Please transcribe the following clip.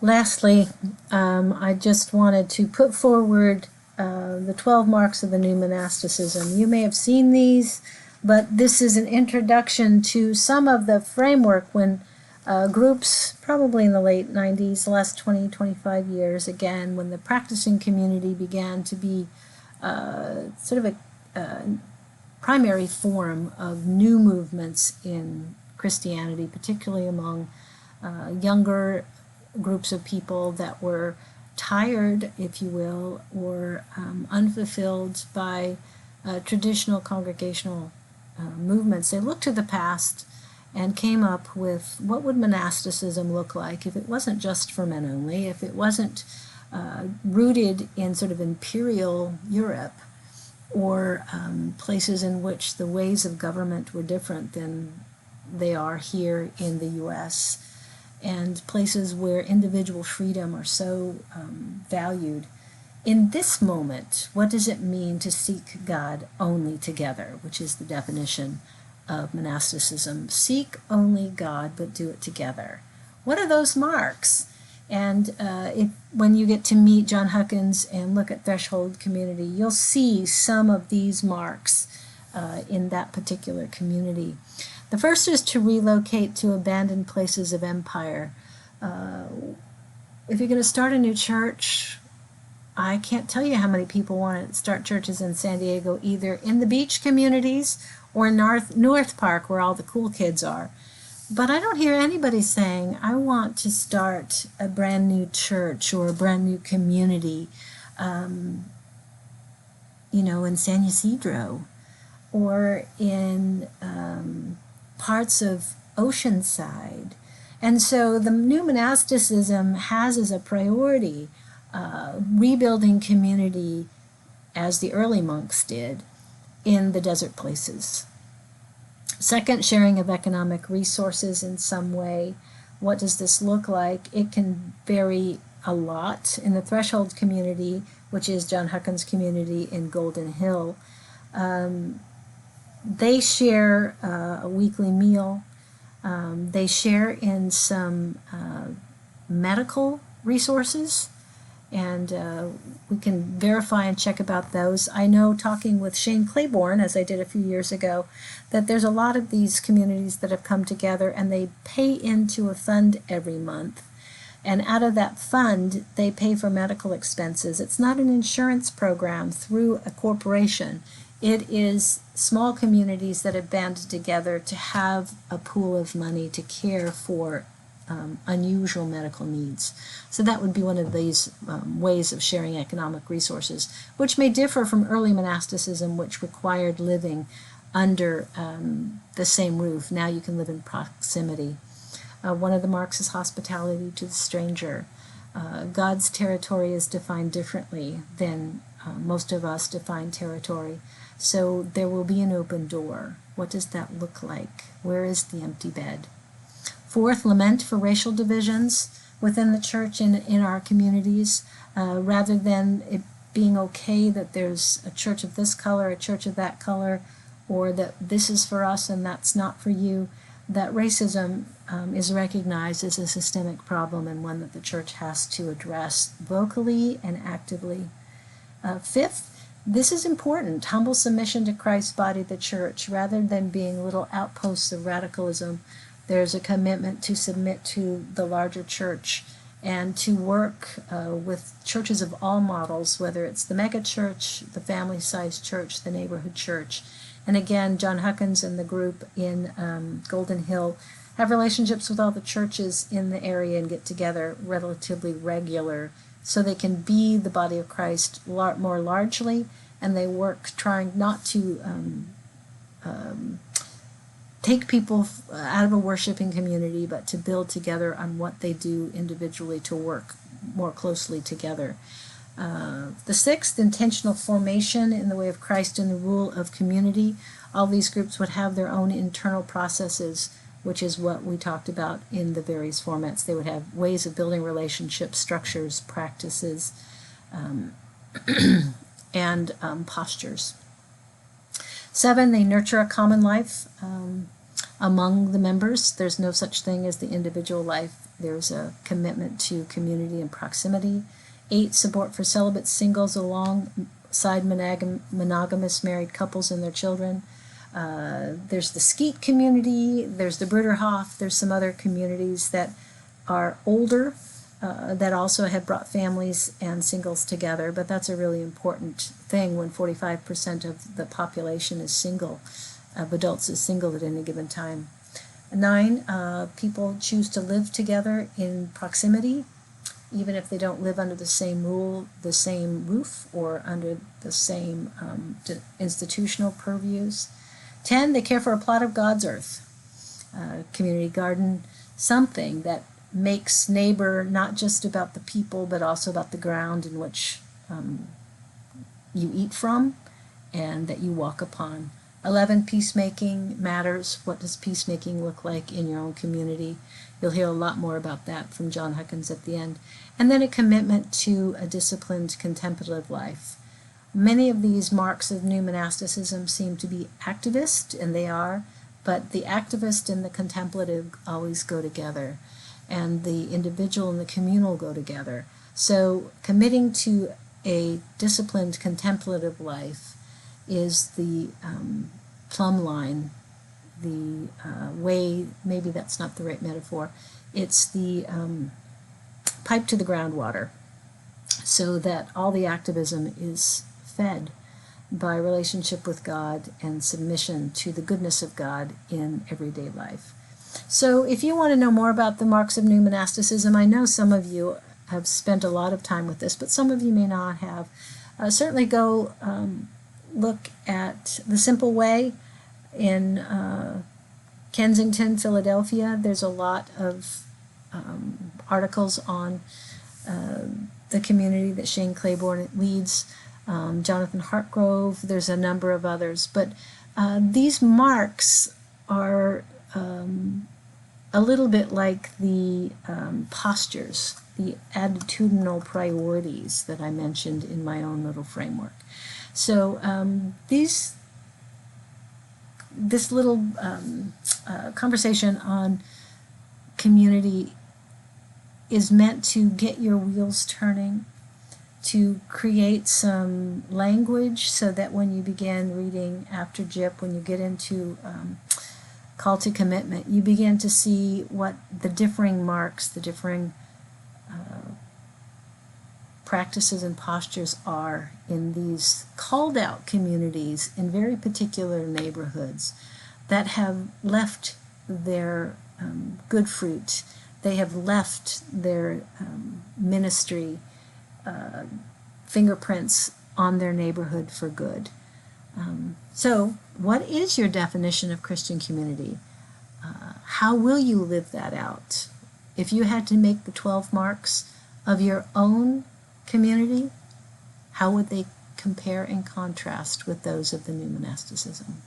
Lastly, I just wanted to put forward the 12 marks of the new monasticism. You may have seen these, but this is an introduction to some of the framework when groups, probably in the late 90s, the last 20, 25 years, again, when the practicing community began to be sort of a primary form of new movements in Christianity, particularly among younger groups of people that were tired, if you will, or unfulfilled by traditional congregational movements. They looked to the past and came up with what would monasticism look like if it wasn't just for men only, if it wasn't rooted in sort of imperial Europe, or places in which the ways of government were different than they are here in the U.S., and places where individual freedom are so valued. In this moment, what does it mean to seek God only together, which is the definition of monasticism? Seek only God, but do it together. What are those marks? And when you get to meet John Huckins and look at Threshold Community, you'll see some of these marks in that particular community. The first is to relocate to abandoned places of empire. If you're going to start a new church, I can't tell you how many people want to start churches in San Diego, either in the beach communities or North Park, where all the cool kids are. But I don't hear anybody saying, I want to start a brand new church or a brand new community, in San Ysidro or in parts of Oceanside. And so the new monasticism has as a priority rebuilding community, as the early monks did, in the desert places. Second, sharing of economic resources in some way. What does this look like? It can vary a lot. In the Threshold community, which is John Huckins' community in Golden Hill, they share a weekly meal. They share in some medical resources, and we can verify and check about those. I know, talking with Shane Claiborne, as I did a few years ago, that there's a lot of these communities that have come together and they pay into a fund every month. And out of that fund, they pay for medical expenses. It's not an insurance program through a corporation. It is small communities that have banded together to have a pool of money to care for unusual medical needs. So that would be one of these ways of sharing economic resources, which may differ from early monasticism, which required living under the same roof. Now you can live in proximity. One of the marks is hospitality to the stranger. God's territory is defined differently than most of us define territory. So there will be an open door. What does that look like? Where is the empty bed? Fourth, lament for racial divisions within the church in our communities, rather than it being okay that there's a church of this color, a church of that color, or that this is for us and that's not for you. That racism is recognized as a systemic problem, and one that the church has to address vocally and actively. Fifth, this is important, humble submission to Christ's body, the church, rather than being little outposts of radicalism. There's a commitment to submit to the larger church and to work with churches of all models, whether it's the mega church, the family-sized church, the neighborhood church. And again, John Huckins and the group in Golden Hill have relationships with all the churches in the area and get together relatively regular so they can be the body of Christ more largely, and they work trying not to take people out of a worshiping community, but to build together on what they do individually to work more closely together. The sixth, intentional formation in the way of Christ and the rule of community. All these groups would have their own internal processes, which is what we talked about in the various formats. They would have ways of building relationships, structures, practices, and postures. 7, they nurture a common life. among the members. There's no such thing as the individual life. There's a commitment to community and proximity. 8, support for celibate singles alongside monogamous married couples and their children. There's the Skeet community, there's the Bruderhof, there's some other communities that are older that also have brought families and singles together, but that's a really important thing when 45% of the population is single, of adults is single at any given time. 9, people choose to live together in proximity, even if they don't live under the same roof, or under the same institutional purviews. 10, they care for a plot of God's earth, community garden, something that makes neighbor not just about the people, but also about the ground in which you eat from and that you walk upon. 11, peacemaking matters. What does peacemaking look like in your own community? You'll hear a lot more about that from John Huckins at the end. And then a commitment to a disciplined contemplative life. Many of these marks of new monasticism seem to be activist, and they are, but the activist and the contemplative always go together, and the individual and the communal go together. So committing to a disciplined contemplative life is the plumb line, the way, maybe that's not the right metaphor, it's the pipe to the groundwater, so that all the activism is fed by relationship with God and submission to the goodness of God in everyday life. So if you want to know more about the marks of new monasticism, I know some of you have spent a lot of time with this, but some of you may not have. Certainly go look at The Simple Way in Kensington, Philadelphia. There's a lot of articles on the community that Shane Claiborne leads. Jonathan Hartgrove, there's a number of others, but these marks are a little bit like the postures, the attitudinal priorities that I mentioned in my own little framework. So this little conversation on community is meant to get your wheels turning, to create some language so that when you begin reading after Jip, when you get into Call to Commitment, you begin to see what the differing marks, the differing practices and postures are in these called out communities in very particular neighborhoods that have left their good fruit. They have left their ministry fingerprints on their neighborhood for good. So what is your definition of Christian community? How will you live that out? If you had to make the 12 marks of your own community, how would they compare and contrast with those of the new monasticism?